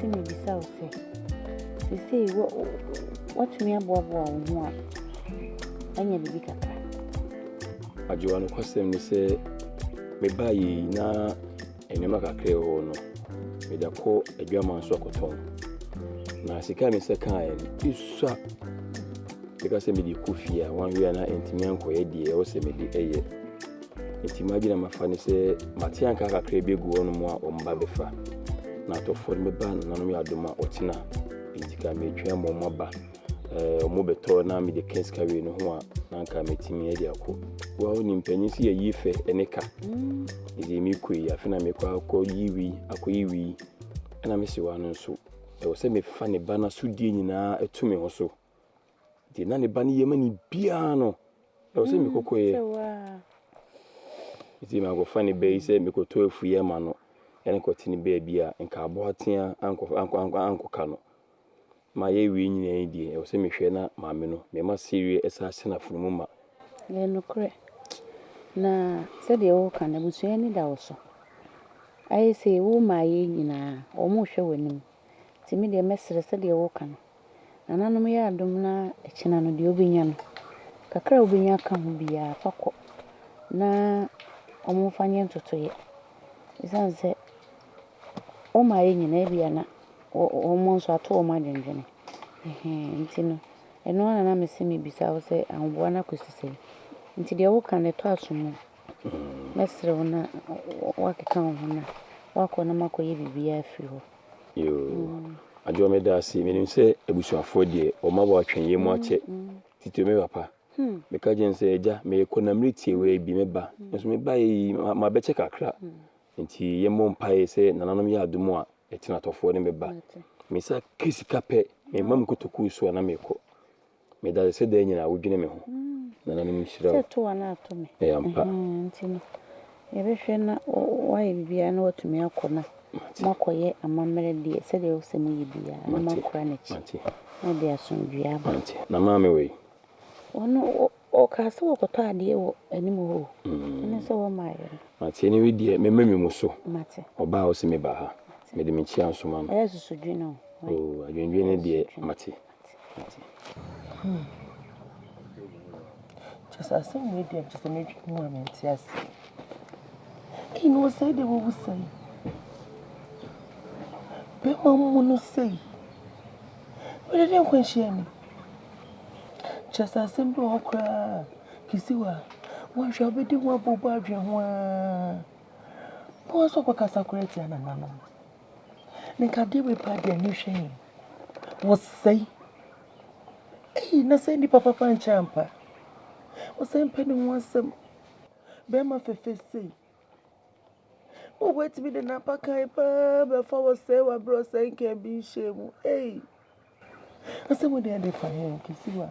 see me beside say what me about one. Anya bibi kakra. Ajuwa no kwasem ni se me bayi na enema kakra ho no. Me da ko adwama nso akoton. Na sika me se kan isua. Because me di kufia wan wi na entimi ankoye die o se me di eye. Entimi agina mafa ni se matian kakra begu onu mu a omba befa. Na to for me ba na no me adoma otina. Entika me twa mo maba. Omo beto na me de kenska we no ho a na nka metimi edi akọ wa oni mpanyi si yi fe eneka edi mi koi afina me kwa akọ yiwi na me si wa no nso e wo se me fa ne ba na so die nyina etumi ho so di na ne ba ne yema ni bia no e wo se me kokoye edi ma go fa ne be se me ko to afu yema no ene ko tini be bia nka abo atia anko ka no ma ye wi nyina die e wo se me hwe na ma me no me ma serie esa sena funumu ma ye no kre na se de wo kan na busu ani da wo so ai se wo ma ye nyina o mo hwe wanim ti me de mesere se de wo kan nananom ya adom na ekina no de obenya no kakra obenya ka ho bia fakọ na o mo fanye ntotoye isanse o ma ye nyina bia na o mo nso ato o ma dwendwene ntino eno na me se me bisa wo se anboa na kosise nti de wo kan ne to asomo mesre wona wakeka ho na wako na makoye bibia afiri ho yo ajo me da si menim se ebusuafo de o ma bo atwenye mu ache tito me papa me ka jense eja me economy tie we bi me ba nso me ba yi ma be che kakra nti ye mo mpae se nananom ya adomu a etina tofo ne me ba me sa kisika pe me mam kotoku so na me ko me da se da nyina wodwene me ho nananom shira se to na ato me e ampa ntino ye be hwe na waye bibia na watumi akọ na makoye amamere de se de se mu yibia na makora na chi na de asomdua ba na maame we ono o ka se wokoto ade wo anim ho ne se wo maaye mate ne we die me mami mu so mate oba o se me ba ha me de me chi ansoma no yesu dwino o adwendwe ne de mate just as we dey just make moment yes e no say de wo say be mamu no say we dey kwanhia ni just as we do okra kisiwa wo hwa be di wo bobo adwe ho a po so kwa kasa kureti ana nano nka de we pa de ani hwen wo say na say ni papa panchampa o say mpani wasem be ma fefe say o wait me de na pakai pa be for wo say wa bro say nke bi shemu ase mo de fa hen kisiwa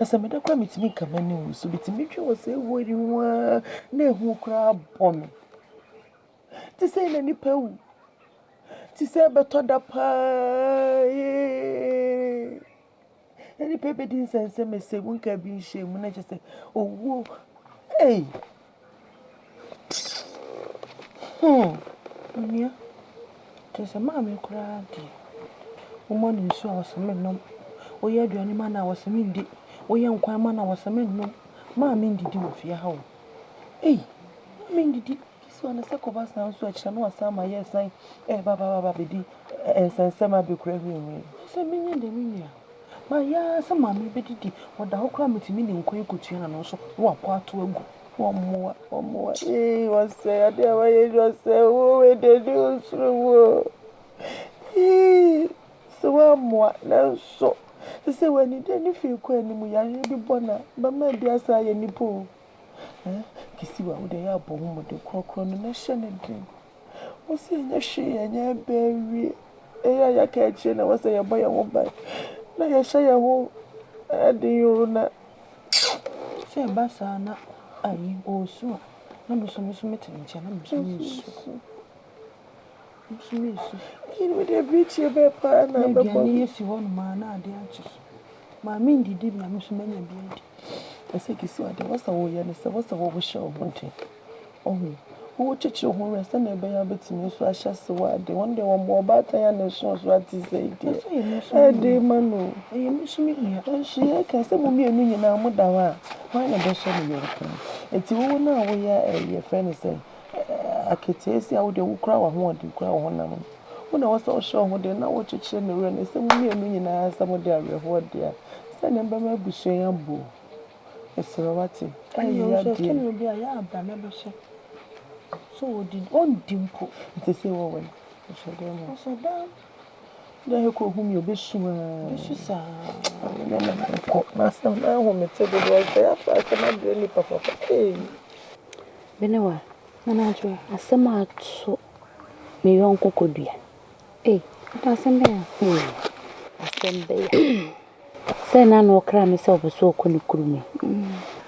ase me da kwa mitimi kamani wo so bitimi twe wo say wori wa na ehu kra bom ti say na ni pa wu ti say be to da pa any baby didn't say me say we can be shame when I just say oh whoa Mia there's a mammy cried woman in so was a man no oh yeah do any man I was a mindy oh young quite man I was a man no mammy did you with your home I mean did this one a sack of us now so I shall know some my yes saying baba baby and send some be craving so many the minia ma ya sa mama Beddide oda ho kra metimi ne nkwan ekutua na so wo akwa to agu wo say ade wa ye do say wo we de do suru so wa mo na so say when ni de ni fi kwa ni mu ya bi bona ba ma bi asa ye ni po kisiwa wo de ya bo mo de kokro no na hye ne din wo say nya hye nya bewi ya ka eche na wo say ye boy wo ba na ya shaya ho adiyo na se basa na ayi osu na musumisu metinche na musumisu kiri we dey beach e be pa na be pa ni yesi ho no ma na ade achi ma mi ndidi na musumanya bi ade ese kisi ade wasa wo ye ne se wasa wo hye o bonte Who teach you who rest and a bear between you, so I shall see what they one day one more about and shows what is say, dear Manu. You miss me here, and she can say, Mummy, and you now, Mudawa. Why not be showing your friend? It's you now, we are your friend is saying, I could say, I would crowd one, you crowd one. When I was so sure, what they now watch it in the rain, and some me and I some of their reward there. Send them by my bush and boo. It's a rawati. And you will be a yard, but never say. So did one dimple. It is your way. I shall damn. So damn. There you go, whom you be sure. This is a master now, whom it said the boy there. I cannot really papa. Benewa, Manager, a summer so me uncle could be. Assemble. Assemble. Say, none or cram myself so couldn't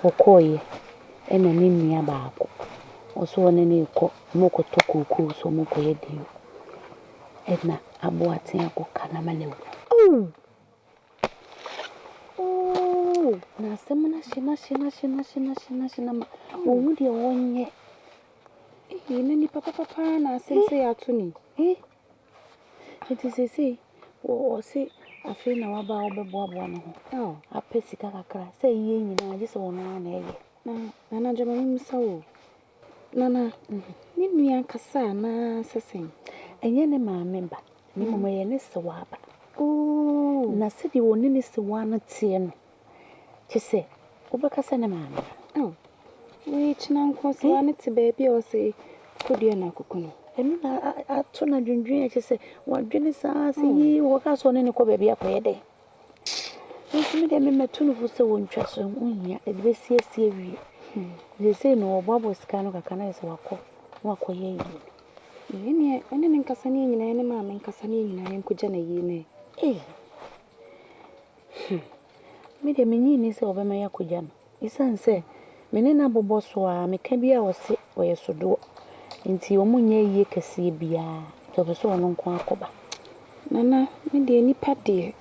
or call ye, and a name about. Or so on any moko toku so moko yedu. Edna, a boatiaco canamano. Oh, now some shina, oh, would you one yet? Any papa, and I say to me, It is a say, or say, I feel now about the bob one. Oh, a pessica cry. Say, ye, I just want an egg. Nana, German so. Nana, need me a cassa, na assassin. And yen ma member, no may any swab. Oh, na city won't is the one at ten. She say, Obacasana man. Oh, which now cause one to baby or say, could you not cook? And I turn a dream, she say, what dreams are see, walk us on any baby up a day. If you made a tune of so one trust on me, it will see a series. They say no, Bob was kind of a canais walk away. Any Cassani in any mamma and Cassani and Kujana ye. Made a meaning is over my Yakujan. His son say, Menina Boboswa, me can be our sick where you should do. Into your moon ye can see beer, to the so long quacoba. Nana, me dear any patty.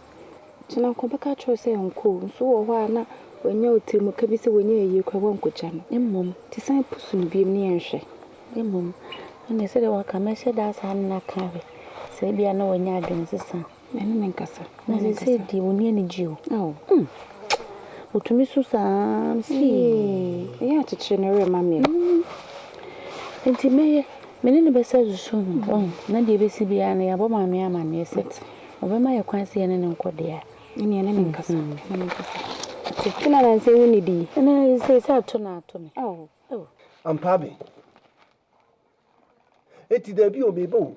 China Cobaca chose on cool, so why not when you're Timocabisi when you can one kuchan. Mum, tis I pussy be near she. Mum, and they said, I can measure that's not carry. Say, be I know when you're doing the son. And Cassa. As I said, you will near Jew. Oh, what to Miss Susan, see, yeah, to generate mammy. And to me, many besides soon. Oh, Nadia Bessibiana, about my man, yes, it. Over my acquaintance and uncle dear. Any enemy cousin. Can I say we need? And I say, to me. Oh, I'm Pabby. It is the view of Yeboah.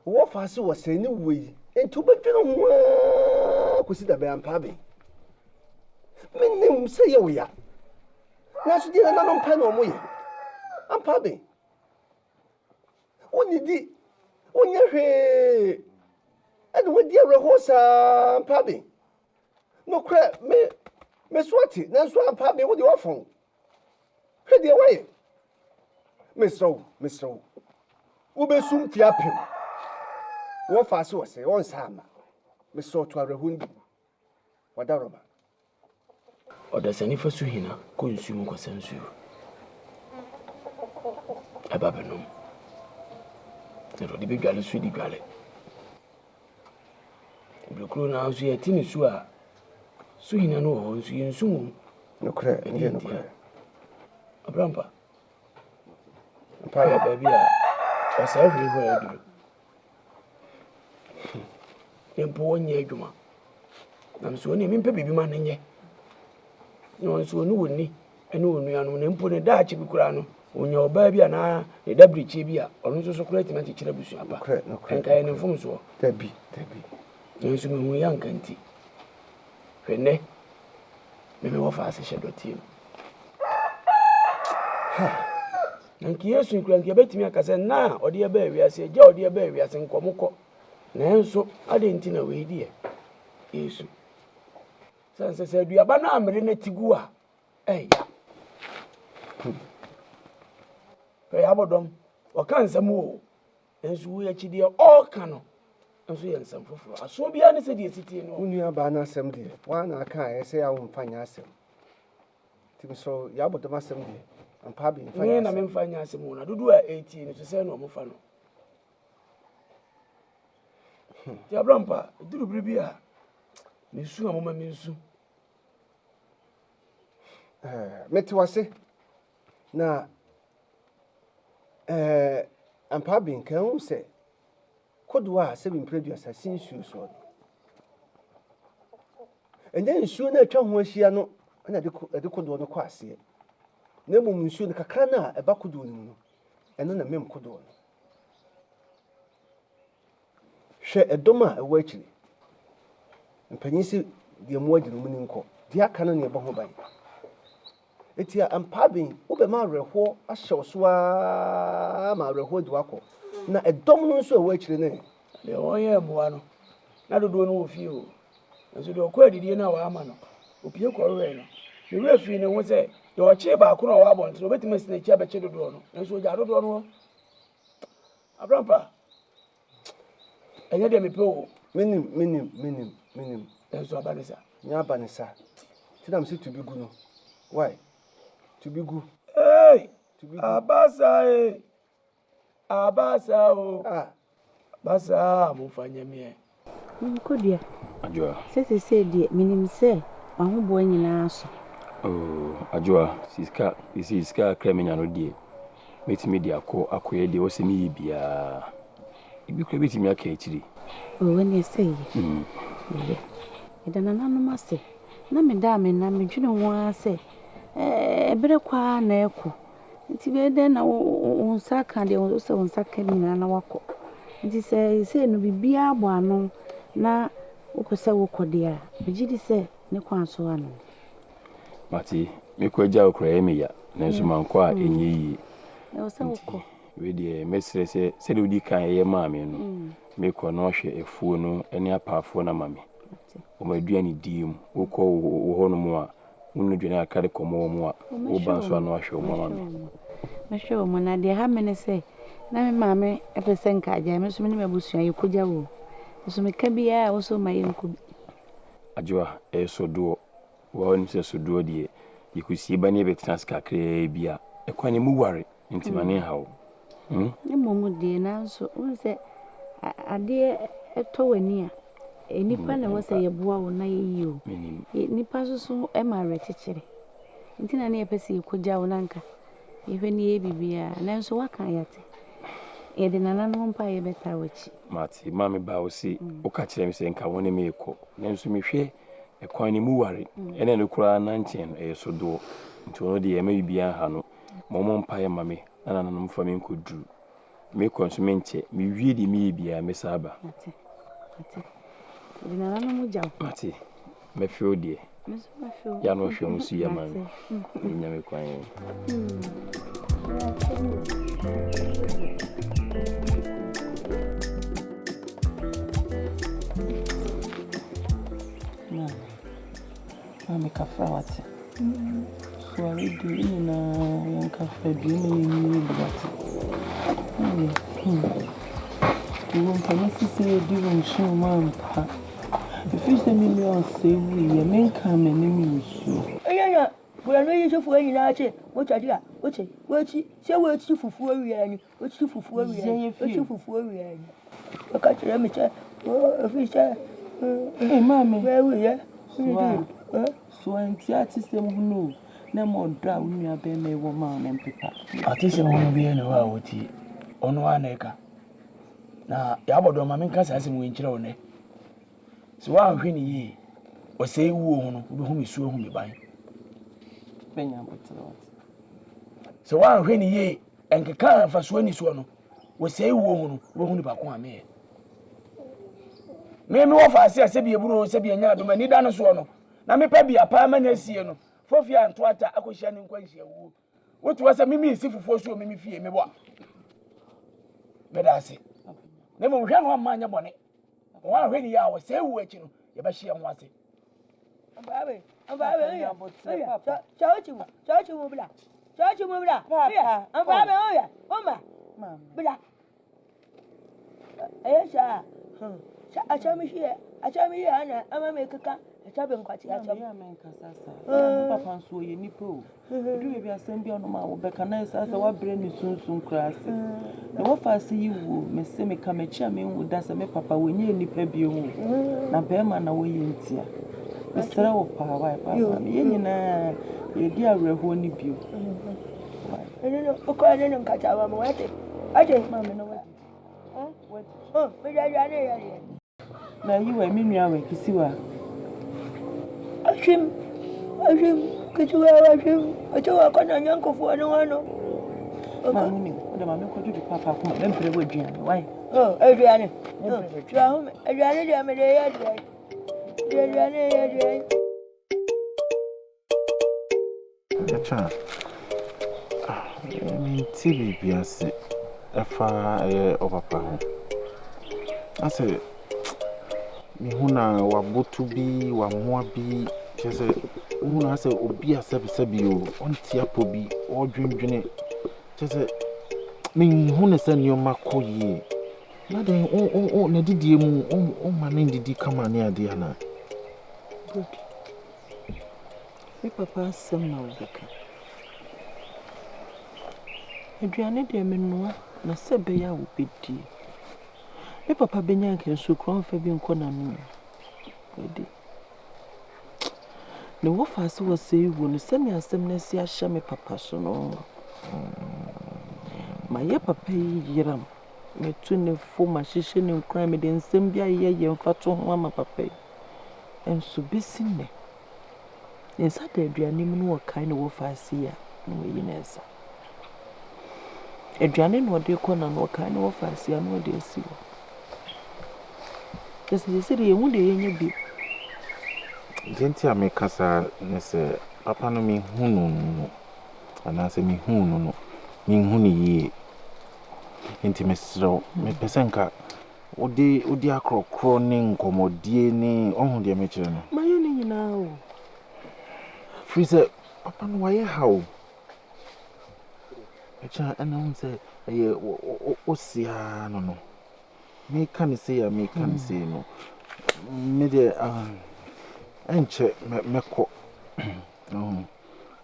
What fast was saying away, and to bedroom could see the bear and Pabby. Men name say, oh, yeah. Now she did another pen on me. I'm Pabby. What did he? On your head. And what dear horse, Pabby? No crap, me swatty, that's why I'm Pabby with your phone. Head the way. Mr. Ube soon tiap him. What fast was say, on Sam. Mr. to a wound. What that rubber? Or does any for Suhina consume consensus? A babanum. The big galley, sweetie galley. The crew now see a tinny sua. Suhina no, you soon. No crack, no crack. A bramper. A pirate baby, was everywhere I do. Then poor Yeguma. I'm so naming baby man in ye. No one so knew me, and no one put a Dutch Bucrano. When your baby and I, a debris chibia, or no so great and teacher of Suba, no crank I inform so. Debbie. Yes, we young canty. When they maybe offer us a shadow team. And Kios and Cranky bet me a say now, or dear baby, I say, Joe, dear baby, I sing Comoko. Now, so I didn't know we dear. Yes. Since said, you are banana, Marina Tigua. Eh, Bodom, or can some more. And so we actually all canoe. And so, and some for us. So be honest, dear city. When you are banana assembly, one I can't say I won't find yourself. Tim so Yabodom assembly. ampa bi mfa me na me mfa nya asem na dodo a 18 no so say no mo fa no ti abrampa duru biribi a me su amoma me nsu meti wase na ampa bi nkan hu se kodo a se bi mpredu assassin su so ende nsu na atwa ho ahia no na de kodo no kwa ase na mum nsu no kakra na eba kodo no no eno na mem kodo no hwe edom a ewa akiri mpanyisi de mu adi no mu nko de aka no ne eba ho ban etia ampa bi ube ma reho ahye so a ma reho de wako na edom no nso ewa akiri ne le oye moa no na dodo no ofie o nso de okọ adidie na wa ama no opie kọ re no me we fi ne ho se de oche ba ko na wa abonto no betima sine chi abeche dodo no nso ja dodo no abrampa enye de me pe o minim nso abanisa nya abanisa tidam se to be gu no why to be gu hey abasa o basa mo fanya me Kodia. Ajua. Se die minim se ahobɔ nyinaa so. Ajua, siska kremenya no die. Metimi dia akoye die wo se mi bia. Ibi kra betimi aka akiri. Wani se yi. Ida nananom ase. Na me da me na me dwene ho ase. Ebere kwa na eko. Nti be de na wo nsa ka de wo se wo nsa ka nyinaa na wakɔ. Nti se no bibia abo ano na ukose wokodia bigidi se ne kwanso ano mati mekwaja okra emeya nanso manko a enye yi e wo se wokɔ we de mesre se de odi kan ye maame no mekɔ no hwe efuo no ene apaafo na mame o maduani dim wokɔ wo ho no mu a wonu dwene akade komo mu a wo banso ano ahwe wo mame mehwe wo mo na de ha mene se na me maame epese nka agya me so me ne mabusua yekogya wo so me ka bia wo so maye nko Ajua sodo wo ni se sodo die yikusie ba ne betrans kakra bia ekwani mu ware ntimane hawo ne momu die na so wonse ade eto wani a enipa na wo se Yeboah wo na yeyo nipa so e ma rekekere ntina ne epese yekogya wo nanka yehwe ne ye bibia na so waka yate ede nananom pa ye beta wachi mati mami ba wo si o ka kire mi se nka woni me ekọ na nso mi hwe ekwan ni mu ware ene ne kura na nchen so do nti ono de ye ma bibia ha no momo mpa ye mami na nananom fa me nkoduru me konso me nche mi wie di mi bibia me saba ate ede nananom jaw mati me fio die ya no hwe mu su ya mami nya me kwan Mami kafrawati. So I do in a cafe dreaming bugatti. You won't say doing show man. If you send me on say we men come and name you. Yeah, we are ready to for any large. What I do? What say what you for 4 years? What you for 4 years? What you for 4 years? I can't remember. Oh, if you say, hey, Mammy, where we are? So I'm system who know. No more draw me a baby woman and paper. atise ho bi ene wa woti ono aneka na ya Bodom ma menka sase mu enkyere wo ne so wa hwe ne yi o sei wu ho no wo hu mesu hu me ban Benya bottle. so wa hwe ne yi enkeka fa so ani so no wo sei wu ho no wo hu ne ba ko ame me wo fa ase bi eburu se bi anya adoma ni da no so no na me pa bi apa ma na asie no fofia anto ata akohia ne nkwanhia wu wotu wasa mimi isi fufuo so mimi fie me bo bedase na mo hwa no amanya bone wa hwe ni ya wo se wu achi no ye ba hia ho ase Ababe, yeah. Chachi mu bla. Yeah, ababe oya. Oma. Bla. Ayesha. Acha mi hie. acha me ya na ama me kaka acha be nkwati acha ya men kasasa papa nso ye nipo du bi asem bi ono ma wo be kana sasa wa bre ni sunsun krase na wo fa se yi wo me se me ka me chia me wu da se me papa wonye nipa bi hu na be ma na wo ye ntia mesra wo pa wa papa me ye nyina ye di awerho ni bio no ko ane no nkacha wa mo wate aje ma me no wa me ya ya ne ya na yi wa mi nua wa kisiwa ashim kichuwa ashim acho ko na nyanko fu anu ano ma ni o da ma me ko du papa ko me bre wo duan why aduane aduane dia me de ya dia aduane ya dia Acha. Mi TV biase efa opapa ho. Ase mi huna wabotu bi wa moa bi chese huna ase obi asebi o onti apo bi odwendwene chese mi huna se nyoma koye na den o na didie mu o ma na didi kama ne ade ana good mi papa sem na obeka aduane de menua na sebe ya obedi mi papa benya nke nso kron fa bi nko na no odi ne wo fa se wo sei wo no se me asem na si ahye mi papa so no ma ye papa yi yiram me tu ne fo ma hihye ne nkran me de nsem bia ye mfato ho ama papa yi enso besi ne nsa da aduane mu no kai ne wo fa se ya no yi na nsa aduane no de ko na no kai ne wo fa se ya no de si wo Yes, ye hu de yenye bi. Genti amekasa nese papa no mi hunu no. Ana se mi hunu no. Mi hunu ye. Enti mesro me pesenka odi akrokro ne nkomodie ne ohun de me kire no. Maye ni nyina o. Freeze papa no waye hawo. Echa ana unse ye osia no. Me can say no. Me de enche meko.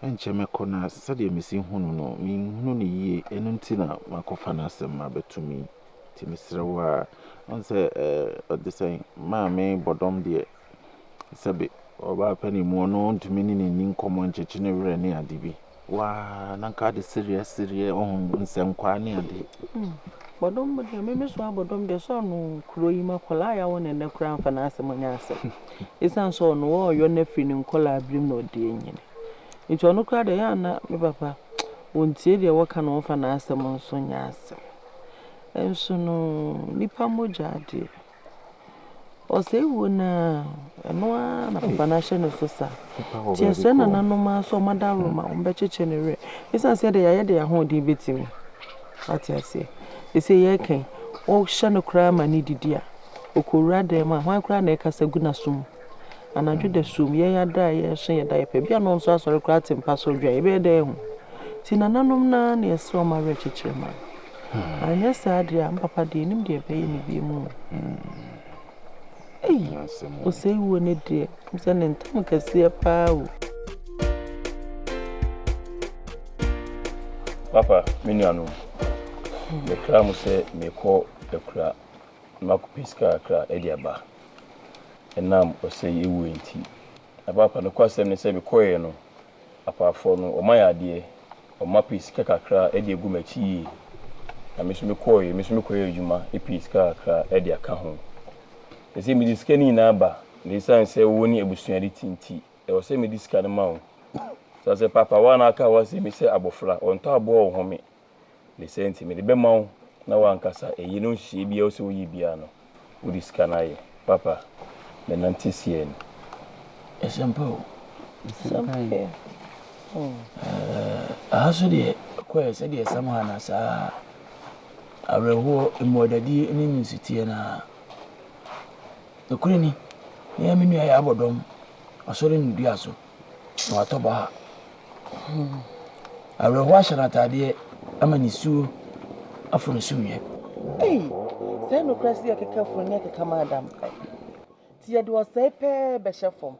Enche meko na sade mesi hunu no. Mi hunu ni ye enu nti na makofa na asem abetumi. Ti misrewa on say the say ma me Bodom de sabe oba pani mu no ntumi ni nkomo ncheche ne were ne ade bi. Wa nanka de serious on nsem kwa ne ade. Bodom de me so Bodom de so no kuro yi makola ya won na kura mfa na asem nya asem. Isan so no wo yo na firi ni nkola abrim na ode nyine. Nti ono kura de ya na me papa wontie de wo ka no mfa na asem nso nya asem. Enso no nipa moja de. O se wo na eno na papa na hye no so sa. Ti se na nanoma so madaro ma ombecheche ne re. Isan se de ya ye de ya ho de betimi. Ati ase. Ese ye ken o hye no kra ma ni didi a okowura dem a hwan kra na e kasa gu na sum anadwo de sum ye ya da ye hye ye da ye pe bia no nso asore kra tempa so dwa ye be da hu ti nananom na na ese o ma re chichire ma anya sa ade a papa de nim de be ye ni bi mu o sei wo ne de se ne ntam kase pa o Papa miniano me kra mu se me ko ekra makupiska kra ediaba enam o se yewu enti abapa no kwasem ne se be koye no apafo no o mayade o mapiska kakra ediegu machi na me koye adwuma episka kra ediaka ho ese me diska ni na aba ne san se wo ni ebusuade tinti e o se me diska no ma wo so se papa wa na aka wa se me se abofra onto abo ho me le senti me de be ma na wa nkasa eyi no hie bia o se wo yi bia no wo diska na ye papa me nantisien esempo sampe aso de ko se de sama na sa areho emodadi ni nsitie na okureni ne ya menu ya Bodom asore ndua so na watoba areho ashana tade ama nisu afro sumye se no kra si akeka fo nya keka madam Tia do say pe be chefom.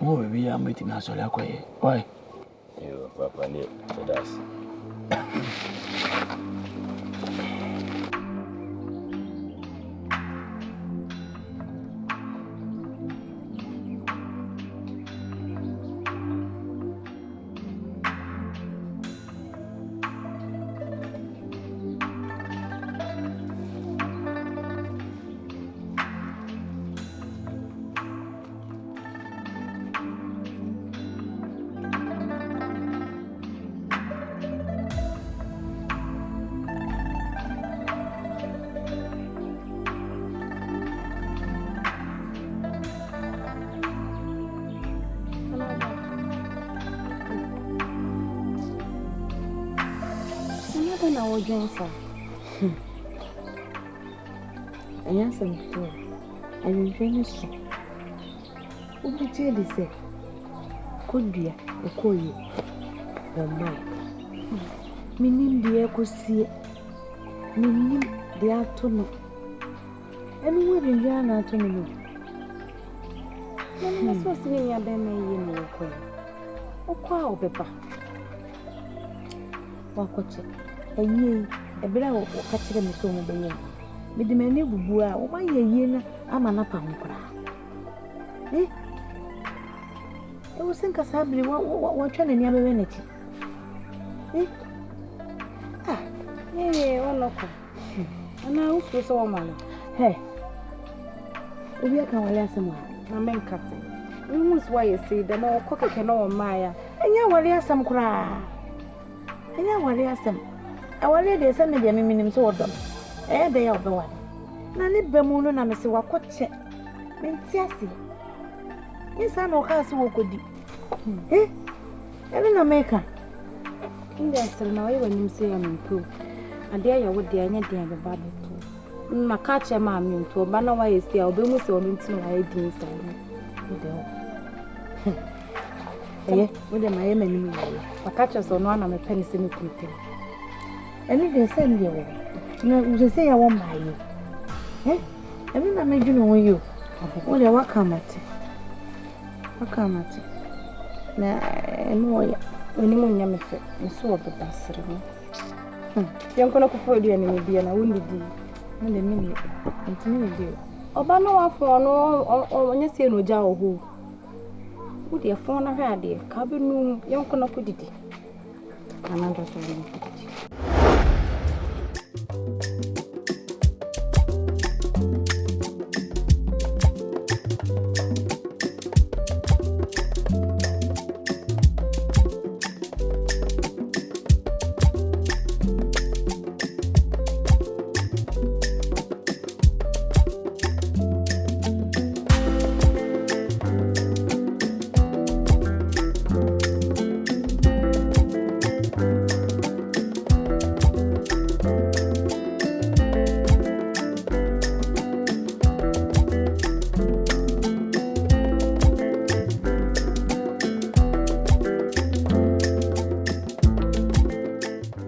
Mo be ya meti na so le akoye. Why? Yo, Papa, that's. Na wojensa. Ayansa mto. Ayinjeni so. Ubiti elise. Kodua okoye. Omai. Minim de ekosie. Minim de atono. Enu we de ya na atono no. Na so sini ya be na yi no okoye. Okwa obeba. Wakoche. Ayi ebira wo kachire me so mo benye me de mani bubu a wo maye yie na ama na pa nkora wo senka sabri wo twa na ni abewe na chi wono ko ana ufu so wo malo obi aka wale asema na men kase mu so wa yesi de na wo keke na wo maya enya wale asem kora enya wale asem awale de se me de minim so wodom de ya obewa na ne bemu no na me se wakoche me ntiase isa no ka se wokodi ebe na meka inda sere na we wanim se ya mpo ade ya wo de anya de be ba to maka che ma me nto ba na wa yesi a obemu se onu nti na ya din sa de wo de ma ye manim maka che so no na me peni se me kunte eni de send you na we say ya won buy you emi na meju no yo o le wakamate na eno ya eni mo nya me fe nso obo basere no yanko na kofo dia ni bia na woni di na le mini ntimi di oba no wafo no onye se no ja oho wo de fo na hwa de ka be nu yanko na kodidi ananda so ni